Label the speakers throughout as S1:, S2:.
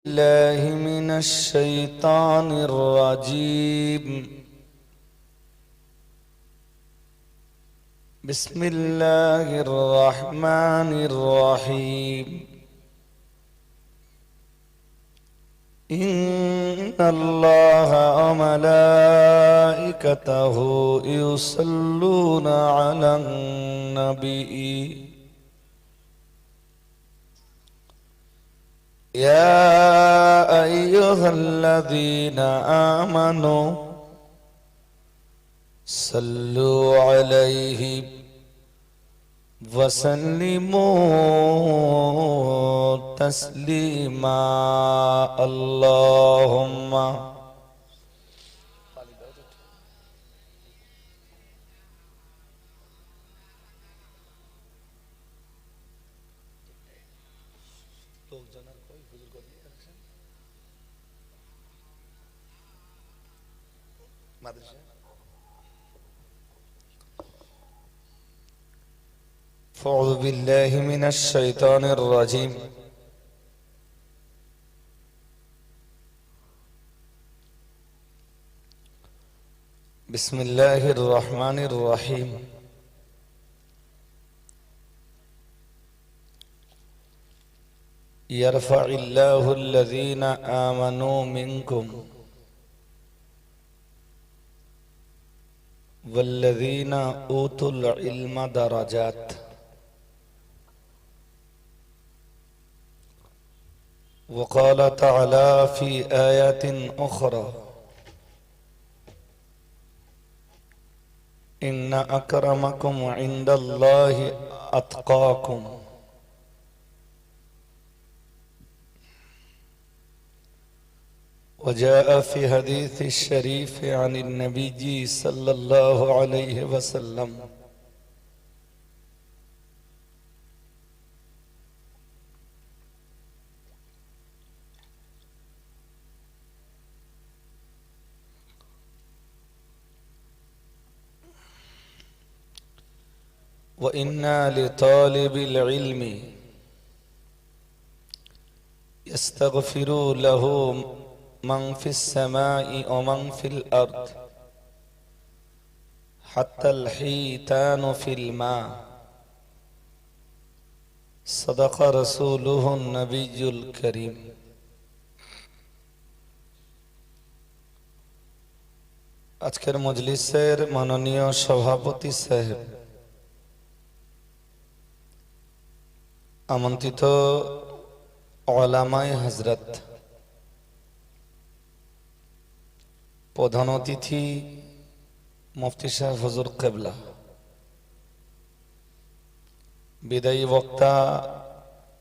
S1: الله من الشيطان الرجيم. بسم الله الرحمن الرحيم. إن الله وملائكته يصلون على النبي يا أيها الذين آمنوا صلوا عليه وسلموا تسليما. اللهم أعوذ بالله من الشيطان الرجيم. بسم الله الرحمن الرحيم. يرفع الله الذين آمنوا منكم والذين أوتوا العلم درجات. وقال تعالى في آيات أخرى إن أكرمكم عند الله أتقاكم. وجاء في حديث الشريف عن النبي صلى الله عليه وسلم وإنا لطالب العلم يستغفر له من في السماء ومن في الأرض حتى الحيتان في الماء. صدق رسوله النبي الكريم. আজকের মজলিসের মাননীয় সভাপতি সাহেব, আমন্ত্রিত ওলামায়ে হযরত, প্রধান অতিথি মুফতি সাহেব হুজুর কিবলা, বিদায়ী বক্তা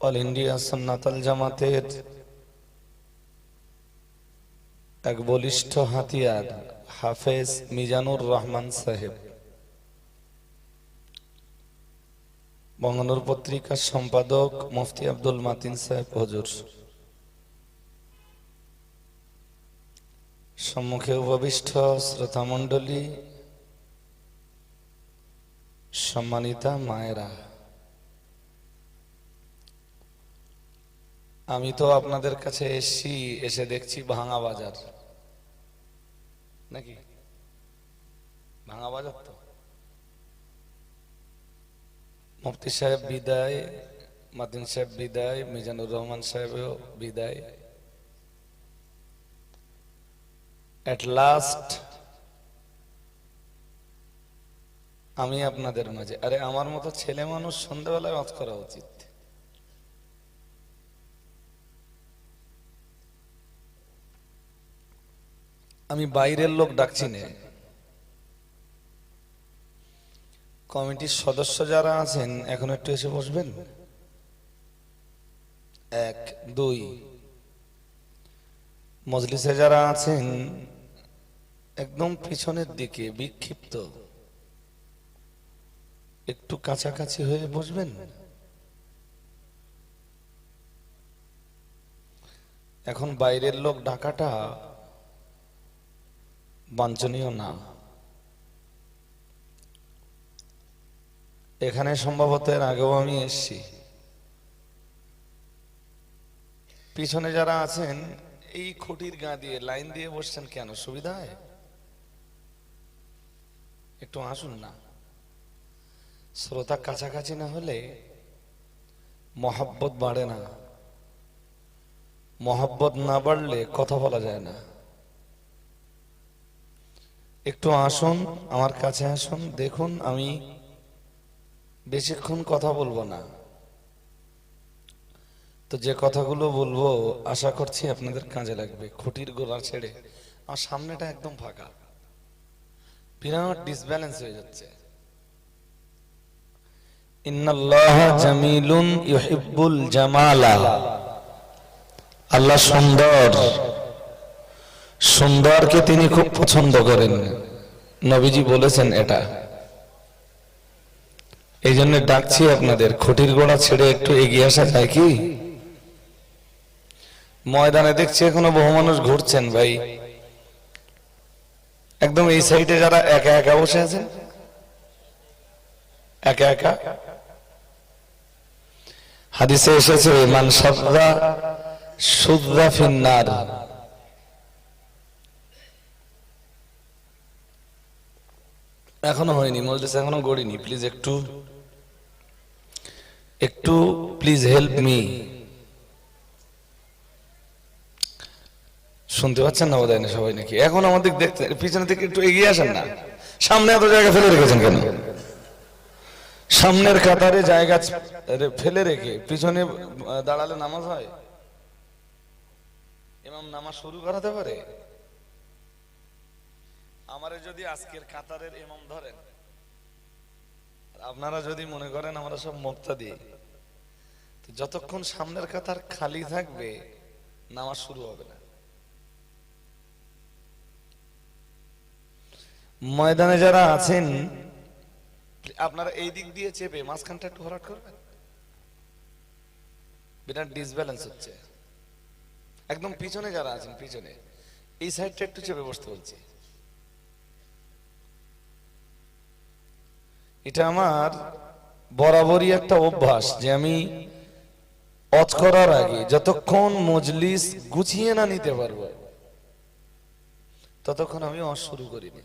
S1: অল ইন্ডিয়া সুন্নাতুল জামাতের এক বলিষ্ঠ হাতিয়ার হাফেজ মিজানুর রহমান সাহেব, বঙ্গনুর পত্রিকার সম্পাদক মুফতি আব্দুল মাতিন সাহেব হুজুর, সম্মুখে উপবিষ্ট শ্রোতা মণ্ডলী, সম্মানিতা মায়েরা, আমি তো আপনাদের কাছে এসে দেখছি ভাঙা বাজার, নাকি ভাঙা বাজার? তো মুফতি সাহেব বিদায়, মাতিন সাহেব বিদায়, মিজানুর রহমান সাহেবও বিদায়। এট লাস্ট আমি আপনাদের মাঝে, আরে আমার মতো ছেলে মানুষ সন্ধ্যাবেলায় ওয়াজ করা উচিত। আমি বাইরের লোক ডাকছি না, কমিটির সদস্য যারা আছেন এখন একটু এসে বসবেন। 1 2 মজলিসে যারা আছেন একদম পিছনের দিকে বিক্ষিপ্ত, একটু কাছাকাছি হয়ে বসবেন। এখন বাইরের লোক ডাকাটা বাঞ্ছনীয় না। এখানে সম্ভবত এর আগেও আমি এসেছি, পিছনে যারা আছেন এই খুঁটির গা দিয়ে লাইন দিয়ে বসছেন কেন, সুবিধা হয়? একটু আসুন না। শ্রোতা কাছাকাছি না হলে মহব্বত বাড়ে না, মহব্বত না বাড়লে কথা বলা যায় না। একটু আসুন, আমার কাছে আসুন। দেখুন, আমি বেশিক্ষণ কথা বলবো না, তো যে কথাগুলো বলবো আশা করছি আপনাদের কাজে লাগবে। খুঁটির গোড়া ছেড়ে আমার সামনেটা একদম ফাঁকা, বিরাট ডিসব্যালেন্স হয়ে যাচ্ছে। ইন্নাল্লাহ জামিলুন ইউহিব্বুল জামালা, আল্লাহ সুন্দর, সুন্দরকে তিনি খুব পছন্দ করেন, নবীজি বলেছেন এটা। এই জন্য ডাকছি আপনাদের, খুঁটির গোড়া ছেড়ে একটু এগিয়ে আসা যায় কি? ময়দানে দেখছি এখনো বহু মানুষ ঘুরছেন ভাই, একদম এই সাইডে যারা একা একা বসে আছেন, একা একা। হাদিসে এসেছে মান সাদরা সুদরা ফিন্নার, এখনো হয়নি মজলিস, এখনো গড়িনি। প্লিজ একটু একটু প্লিজ হেল্প মি। শুনতে পাচ্ছেন না বোধহয় না সবাই নাকি? এখন আমাদের দেখতে পিছনে থেকে একটু এগিয়ে আসেন না। সামনে এত জায়গা ফেলে রেখেছেন কেন? সামনের কাতারে জায়গা ফেলে রেখে পিছনে দাঁড়ালে নামাজ হয়? ইমাম নামাজ শুরু করাতে পারে? আমারে যদি আজকের কাতারের ইমাম ধরেন, আপনারা যদি মনে করেন আমরা সব মুক্তাদি, তো যতক্ষণ সামনের কাতার খালি থাকবে নামাজ শুরু হবে না। ময়দানে যারা আছেন আপনারা এই দিক দিয়ে চেপে মাঝখানটা একটু ভরাট করবেন, বিরাট ডিসব্যালেন্স হচ্ছে। একদম পিছনে যারা আছেন পিছনে এই সাইডটা একটু চেপে বসতে বলছি। এটা আমার বরাবরই একটা অভ্যাস যে আমি ওয়াজ করার আগে যতক্ষণ মজলিস গুছিয়ে না নিতে পারবো ততক্ষণ আমি ওয়াজ শুরু করিনি।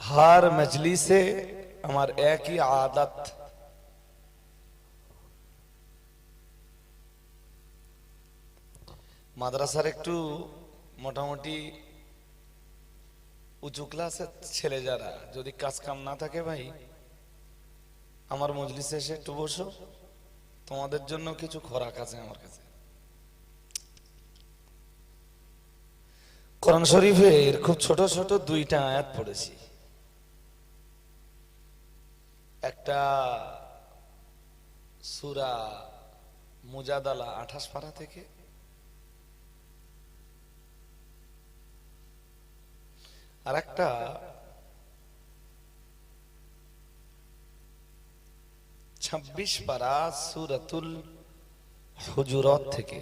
S1: হার মজলিসে আমার একই আদত, মাদ্রাসার একটু মোটামুটি উঁচু ক্লাসের ছেলে যারা, যদি কাজ কাম না থাকে ভাই আমার মজলিসে এসে একটু বসো, তোমাদের জন্য কিছু খোরাক আছে আমার কাছে। কোরআন শরীফের খুব ছোট ছোট দুইটা আয়াত পড়েছি। একটা সূরা মুজাদালা 28 পারা থেকে, আর একটা 26 পারা সূরাতুল হুজুরাত থেকে।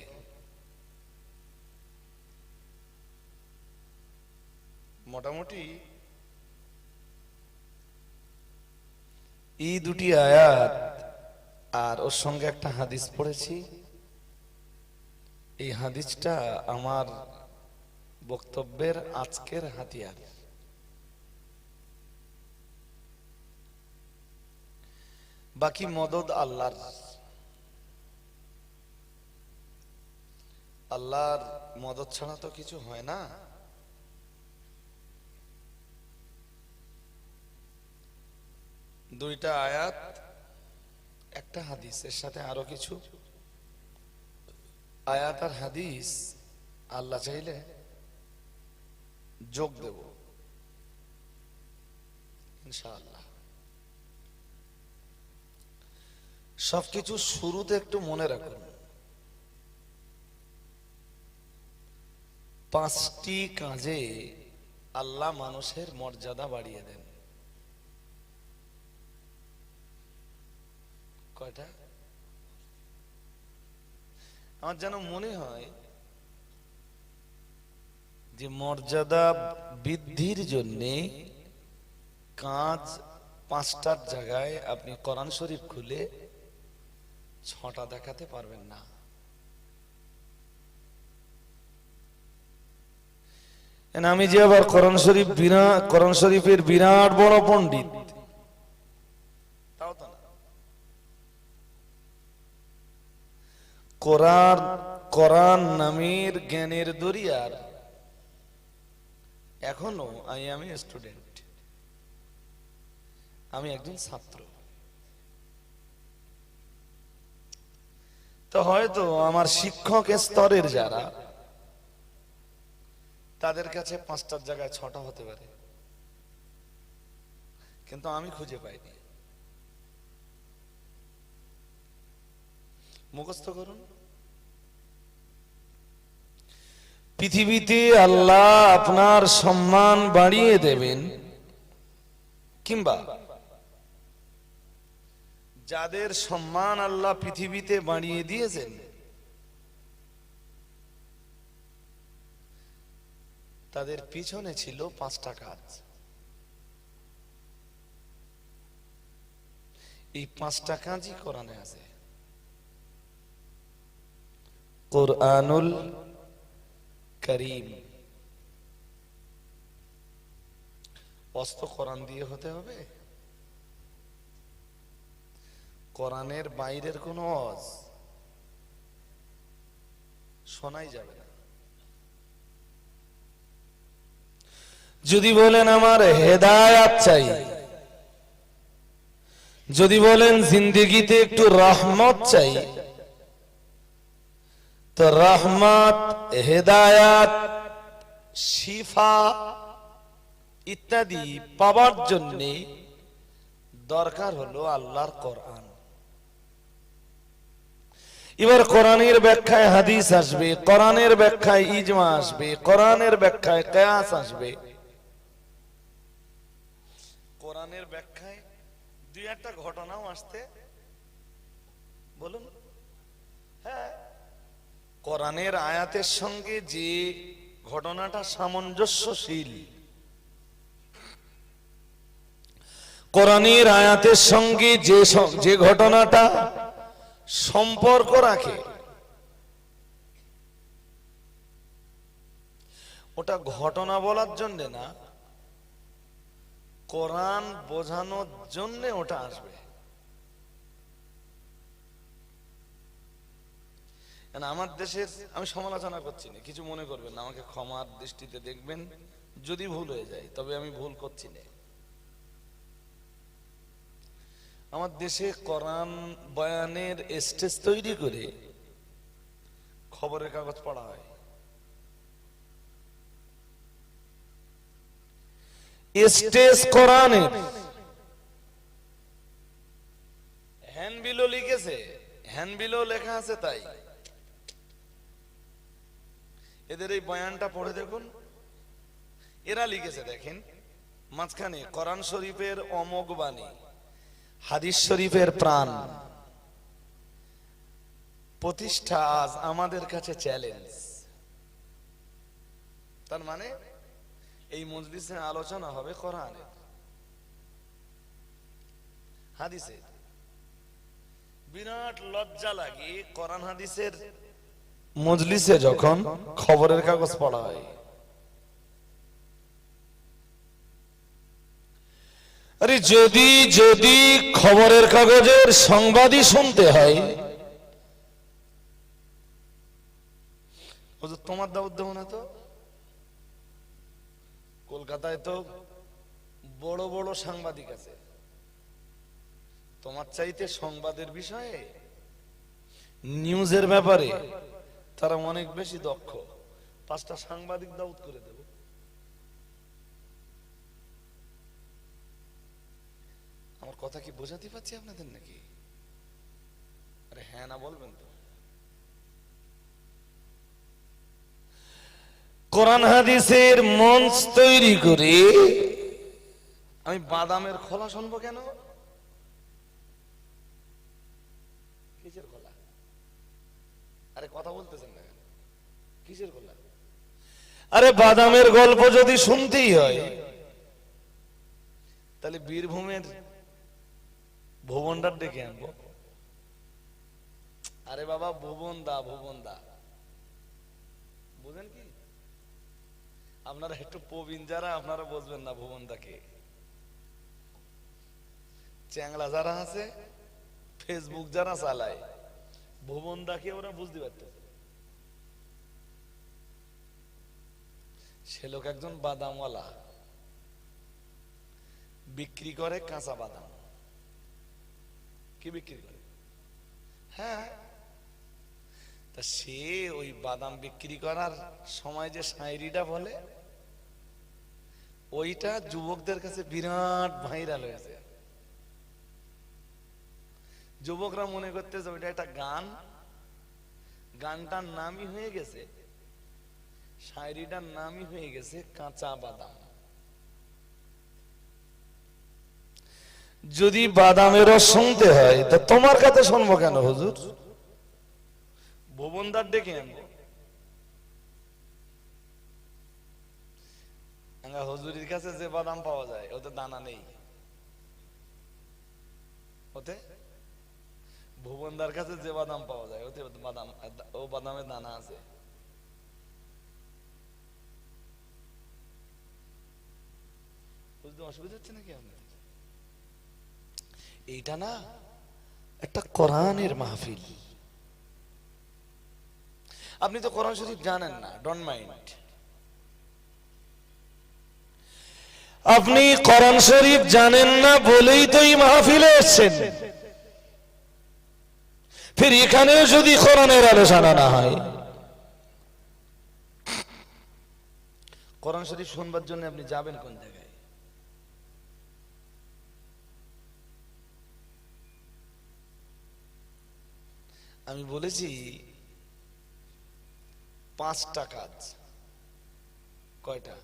S1: মোটামুটি এই দুটি আয়াত আর ওর সঙ্গে একটা হাদিস পড়েছি। এই হাদিসটা আমার বক্তব্যের আজকের হাতিয়ার। বাকি মদদ আল্লাহর, আল্লাহর মদদ ছাড়া তো কিছু হয় না। দুইটা আয়াত, একটা হাদিস, এর সাথে আরো কিছু আয়াত আর হাদিস আল্লাহ চাইলে যোগ দেব ইনশাআল্লাহ। সবকিছু শুরুতে একটু মনে রাখুন, 5টি কাজে আল্লাহ মানুষের মর্যাদা বাড়িয়ে দেন। কয়টা? আমার যেন মনে হয় যে মর্যাদা বৃদ্ধির জন্য কাজ 5টার জায়গায় আপনি কোরআন শরীফ খুলে 6টা দেখাতে পারবেন না। আমি যে আবার কোরআন শরীফের বিরাট বড় পণ্ডিত, তাও তো না। কোরআন নামের জ্ঞানের দরিয়ার এখনো আমি স্টুডেন্ট, আমি একজন ছাত্র। তো হয়তো আমার শিক্ষক স্তরের যারা, তাদের কাছে 5টার জায়গায় 6টা হতে পারে, কিন্তু আমি খুঁজে পাইনি। মুখস্থ করুন। পৃথিবীতে আল্লাহ আপনার সম্মান বাড়িয়ে দেবেন, কিংবা যাদের সম্মান আল্লাহ পৃথিবীতে বাড়িয়ে দিয়েছেন তাদের পিছনে ছিল 5টা কাজ। এই 5টা কাজই কোরআনে আছে। কোরআনুল কারীম, অস্ত কোরআন দিয়ে হতে হবে। কোরআনের বাইরের কোন ওয়াজ শোনাই যাবে না। যদি বলেন আমার হেদায়াত চাই, যদি বলেন জিন্দেগিতে একটু রহমত চাই, তো রহমত, হেদায়াত, শিফা ইত্যাদি পাওয়ার জন্য দরকার হলো আল্লাহর কোরআন। এবার কোরআনের ব্যাখ্যায় হাদিস আসবে, কোরআনের ব্যাখ্যায় ইজমা আসবে, কোরআনের ব্যাখ্যায় কিয়াস আসবে। কোরআনের ব্যাখ্যায় 2-1টা ঘটনাও আসতে বলুন। হ্যাঁ, কোরআনের আয়াতের সঙ্গে যে ঘটনাটা সামঞ্জস্যশীল, কোরআনের আয়াতের সঙ্গে যে ঘটনাটা সম্পর্ক রাখে, ওটা ঘটনা বলার জন্য না, কোরআন বোঝানোর জন্য ওটা আসবে। আমার দেশের আমি সমালোচনা করছি না, কিছু মনে করবেন না, আমাকে ক্ষমার দৃষ্টিতে দেখবেন যদি ভুল হয়ে যায়, তবে আমি ভুল করছি না। আমার দেশে কোরআন বয়ানের স্টেজ তৈরি করে খবরের কাগজ পড়া হয়। স্টেজ কোরআনের হ্যান্ডবিলও লিখেছে, হ্যান্ডবিলও লেখা আছে। তাই এদের এই বয়ানটা পড়ে দেখুন, এরা লিখেছে দেখেন, মাঝখানে কোরআন শরীফের অমোঘ বাণী, হাদিস শরীফের প্রাণ প্রতিষ্ঠা আজ আমাদের কাছে চ্যালেঞ্জ। তার মানে এই মজলিসে আলোচনা হবে কোরআনের, হাদিসের। বিরাট লজ্জা লাগে কোরআন হাদিসের মজলিসে যখন খবরের কাগজ পড়া হয়। আরে যদি যদি খবরের কাগজের সংবাদই শুনতে হয়, তোমার দাউদ দেব না তো? কলকাতায় তো বড় বড় সাংবাদিক আছে, তোমার চাইতে সংবাদের বিষয়ে, নিউজের ব্যাপারে তারা অনেক বেশি দক্ষ। 5টা সাংবাদিক দাউদ করে দেব। আমার কথা কি বোঝাতে পারছি আপনাদের নাকি? আরে হ্যাঁ না বলবেন তো। কোরআন হাদিসের মঞ্চ তৈরি করে আমি বাদামের খোলা শুনবো কেন? কিসের খোলা? আরে কথা বলতেছেন না, কিসের খোলা? আরে বাদামের গল্প যদি শুনতেই হয়, তাহলে বীরভূমের ভুবনদার ডেকে আনবো। আরে বাবা, ভুবন দা বুঝেন কি? আপনারা একটু প্রবীণ যারা আপনারা বুঝবেন না ভুবনদাকে। চ্যাংলা যারা আছে, ফেসবুক যারা চালায়, ভুবনদাকে ওরা বুঝতে পারতেছে। সে লোক একজন বাদামওয়ালা, বিক্রি করে কাঁচা বাদাম। কি বিক্রি করে? হ্যাঁ, তা সে ওই বাদাম বিক্রি করার সময় যে শায়রিটা বলে, ওইটা যুবকদের কাছে বিরাট ভাইরাল হয়েছে। যুবকরা মনে করতেছে ওইটা একটা গান, গানটার নামই হয়ে গেছে, শায়রিটার নামই হয়ে গেছে কাঁচা বাদাম। যদি বাদামের রস শুনতে হয় তা তোমার কাছে শুনবো কেন হুজুর? ভুবনদার ডেকে আনবো। হুজুরের কাছে যে বাদাম পাওয়া যায় ওতে দানা নেই, ওতে ভুবনদার কাছে যে বাদাম পাওয়া যায় ওতে বাদাম, ও বাদামের দানা আছে। বুঝতে অসুবিধা হচ্ছে নাকি আপনাদের? এইটা না একটা কোরআনের মাহফিল। আপনি তো কোরআন শরীফ জানেন না, ডোন্ট মাইন্ড। আপনি কোরআন শরীফ জানেন না বলেই তো এই মাহফিলে এসেছেন। ফির এখানেও যদি কোরআনের আলোচনা না হয়, কোরআন শরীফ শুনবার জন্য আপনি যাবেন কোন জায়গায়? আমি বলেছি 5টা কাজ। কয়টা?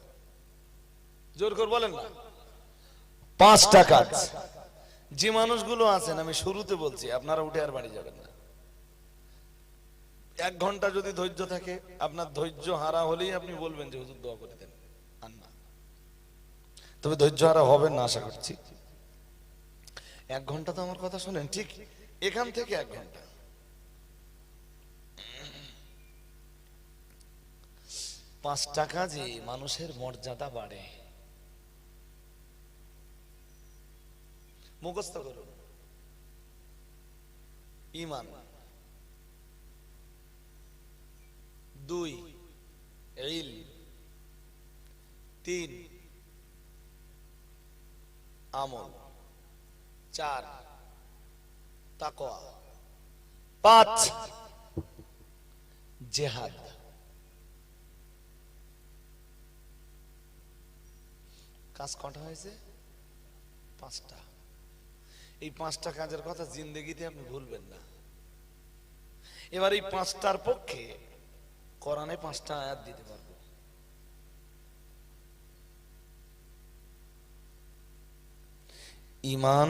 S1: জোর করে বলেন না। 5টা কাজ। যে মানুষগুলো আছেন, আমি শুরুতে বলছি, আপনারা উঠে আর বাড়ি যাবেন না। 1 ঘন্টা যদি ধৈর্য থাকে, আপনার ধৈর্য হারা হলেই আপনি বলবেন যে হুজুর দোয়া করে দেন, আর না। তবে ধৈর্য হারা হবেন না আশা করছি। 1 ঘন্টা তো আমার কথা শুনেন, ঠিক এখান থেকে 1 ঘন্টা। 5টা কাজে মানুষের মর্যাদা বাড়ে। মুখস্থ করুন। ঈমান, 2 ইলম, 3 আমল, 4 তাকওয়া, 5 জিহাদ। কাজ কটা হয়েছে? 5টা। এই 5টা কাজের কথা জিন্দেগিতে আপনি ভুলবেন না। এবার এই 5টার পক্ষে কোরআনে 5টা আয়াত দিতে পারবো। ঈমান,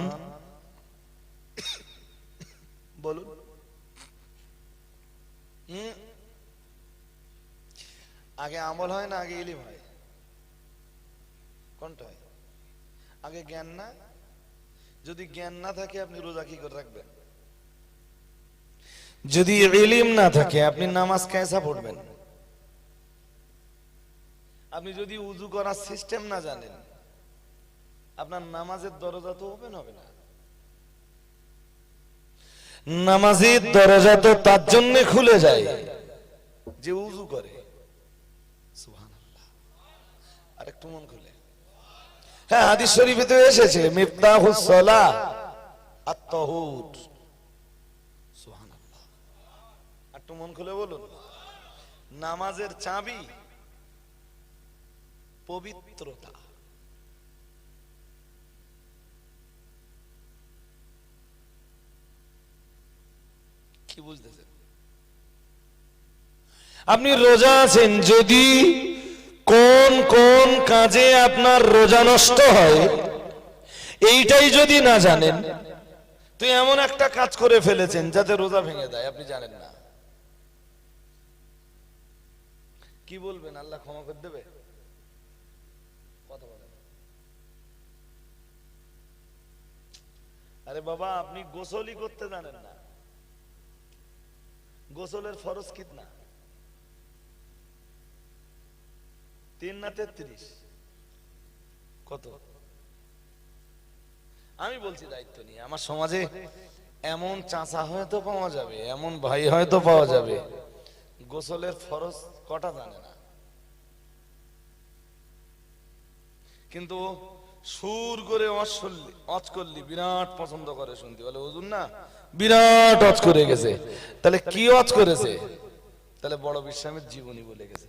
S1: বলুন। আগে আমল হয় না আগে ইলম হয়? কোনটা হয়? আগে জ্ঞান না? যদি জ্ঞান না থাকে আপনি রোজা কি করে রাখবেন? যদি ইলম না থাকে আপনি নামাজ কেসা পড়বেন? আপনি যদি উযু করার সিস্টেম না জানেন, আপনার নামাজের দরজা তো ওপেন হবে না। নামাজের দরজা তো তার জন্য খুলে যায় যে উযু করে। সুবহানাল্লাহ। আরেকটু মন খুলে। হ্যাঁ, হাদিস শরীফে তো এসেছে মিফতাহুস সালাহ আত-তাহুর। সুবহানাল্লাহ। একটু মন খুলে বলুন। নামাজের চাবি পবিত্রতা। কি বুঝতেছেন? আপনি রোজা আছেন, যদি কোন কোন কাজে আপনার রোজা নষ্ট হয় এইটাই যদি না জানেন, তো এমন একটা কাজ করে ফেলেছেন যাতে রোজা ভেঙে দেয়, আপনি জানেন না। কি বলবেন? আল্লাহ ক্ষমা করে দেবে? কথা বলেন। আরে বাবা, আপনি গোসলই করতে জানেন না। গোসলের ফরজ কিতনা? 3 না 33? কত? আমি বলছি দায়িত্ব নিয়ে, আমার সমাজে এমন চাচা হয়তো পাওয়া যাবে, এমন ভাই হয়তো পাওয়া যাবে, গোসলের ফরজ কটা জানে না, কিন্তু সুর করে অজ করলি বিরাট পছন্দ করে শুনতে, বলে হুজুর না বিরাট অজ করে গেছে। তাহলে কি অজ করেছে? তাহলে বড় বিশ্রামের জীবনী বলে গেছে।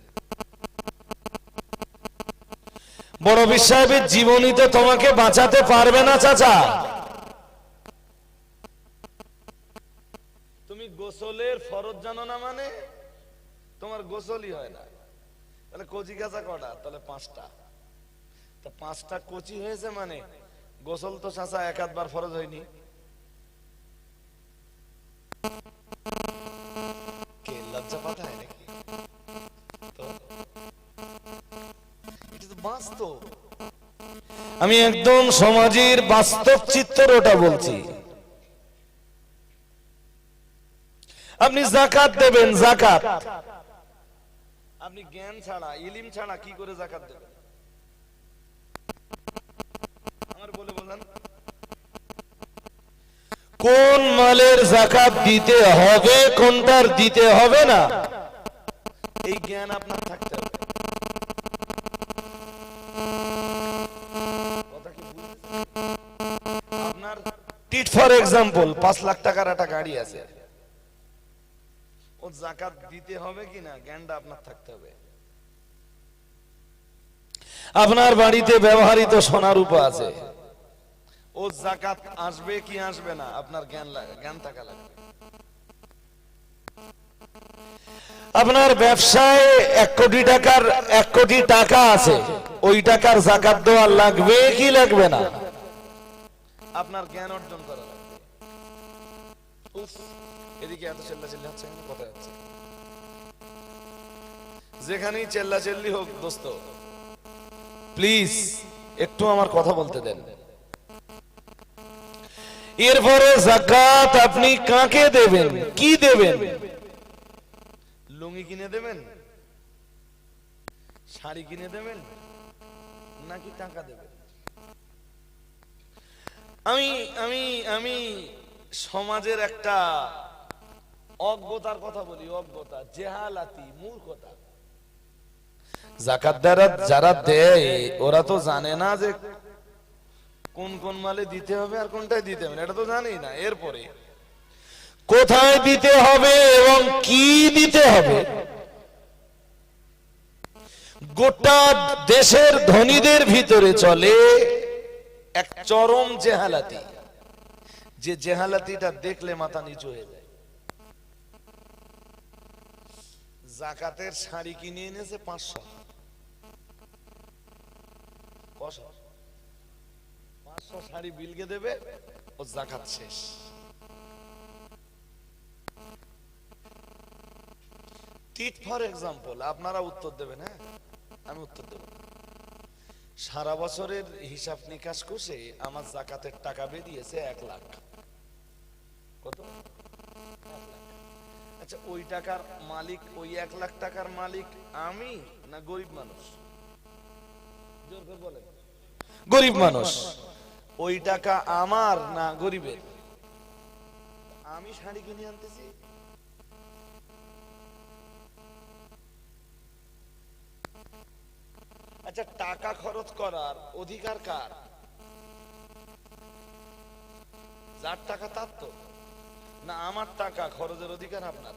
S1: বড় বিশ্রামের জীবনী তো তোমাকে বাঁচাতে পারবে না চাচা। তুমি গোসলের ফরজ জানো না মানে তোমার গোসলই হয় না। তাহলে কচি কাঁচা কটা? তাহলে 5টা। তা 5টা কচি হয়েছে মানে গোসল তো চাচা এক আধবার ফরজ হয়নি। কে লজ্জা পাঠায় নাকি? তো এটা তো বাস্তব, আমি একদম সমাজের বাস্তব চিত্রটা বলছি। আপনি যাকাত দেবেন, যাকাত আপনি জ্ঞান ছাড়া ইলম ছাড়া কি করে যাকাত দেবেন? আমার বলে বলেন, কোন মালের যাকাত দিতে হবে, কোনটার দিতে হবে না, এই জ্ঞান আপনার থাকতে হবে। আপনার টিট ফর এক্সাম্পল 5 লাখ টাকার একটা গাড়ি আছে, ও যাকাত দিতে হবে কিনা জ্ঞানটা আপনার থাকতে হবে। আপনার বাড়িতে ব্যবহৃত সোনা রূপা আছে, ও যাকাত আসবে কি আসবে না আপনার জ্ঞান থাকা লাগবে। আপনার ব্যবসায় 1 কোটি টাকার 1 কোটি টাকা আছে, ওই টাকার যাকাত দেওয়া লাগবে কি লাগবে না আপনার জ্ঞান অর্জন করা লাগবে। এদিকে এত চেল্লাচিল্লি হচ্ছে, কোথায় হচ্ছে? যেখানেই চেল্লাচিল্লি হোক দোস্ত প্লিজ একটু আমার কথা বলতে দেন। এরপরে যাকাত আপনি কাকে দেবেন, কি দেবেন? লুঙ্গি কিনে দেবেন, শাড়ি কিনে দেবেন, নাকি টাকা দেবেন? আমি আমি আমি সমাজের একটা অজ্ঞতার কথা বলি, অজ্ঞতা, জেহালাতি, মূর্খতা। যাকাত যারা দেয় ওরা তো জানে না যে কোন কোন মালে দিতে হবে আর কোনটায় দিতে হবে না, এটা তো জানেই না। এরপরে কোথায় দিতে হবে এবং কি দিতে হবে, গোটা দেশের ধনীদের ভিতরে চলে এক চরম জেহালাতি, যে জেহালাতিটা দেখলে মাথা নিচু হয়ে যায়। যাকাতের শাড়ি কিনে এনেছে 500, 500 শাড়ি বিলকে দেবে, ও যাকাত শেষ। টিট ফর এক্সাম্পল, আপনারা উত্তর দেবেন, হ্যাঁ আমি উত্তর দেব। সারা বছরের হিসাব নিকাশ করে আমার যাকাতের টাকা বেরিয়েছে 1 লাখ। কত? 1 লাখ। আচ্ছা, ওই টাকার মালিক, ওই 1 লাখ টাকার মালিক আমি না গরিব মানুষ? জোর করে বলেন। গরিব মানুষ। ওই টাকা আমার না গরিবের? আমি শাড়ি কিনে আনতেছি, আচ্ছা টাকা খরচ করার অধিকার কার? যার টাকা তার তো, না আমার টাকা খরচের অধিকার আপনার?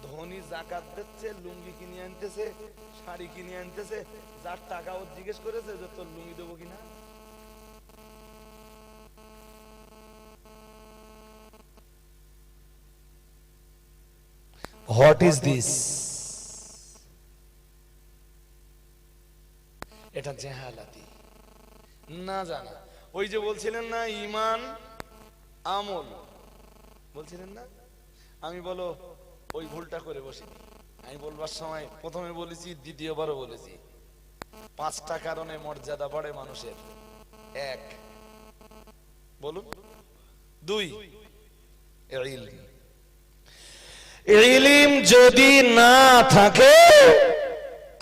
S1: ধনী যাকাত দিচ্ছে, লুঙ্গি কিনে আনতেছে, শাড়ি কিনে আনতেছে, যার টাকা ও জিজ্ঞেস করেছে যে তোর লুঙ্গি দেবো কিনা। What is this? এটা জেহালাতি, না জানা। ওই যে বলছিলেন না ঈমান আমল, বলছিলেন না, আমি বলো ওই ভুলটা করে বসি। আমি বলবার সময় প্রথমে বলেছি, দ্বিতীয়বারও বলেছি, 5টা কারণে মর্যাদা বাড়ে মানুষের। 1, বলুন 2, ইলম। ইলম যদি না থাকে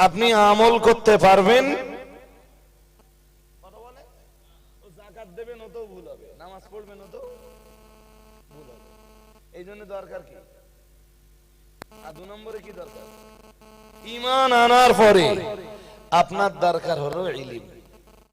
S1: আপনি আমল করতে পারবেন, যাকাত দেবেন তো ভুল হবে, নামাজ পড়বেন তো ভুল হবে। এই জন্য দরকার কি? আর 2 নম্বরে কি দরকার? ঈমান আনার পরে আপনার দরকার হলো ইলম।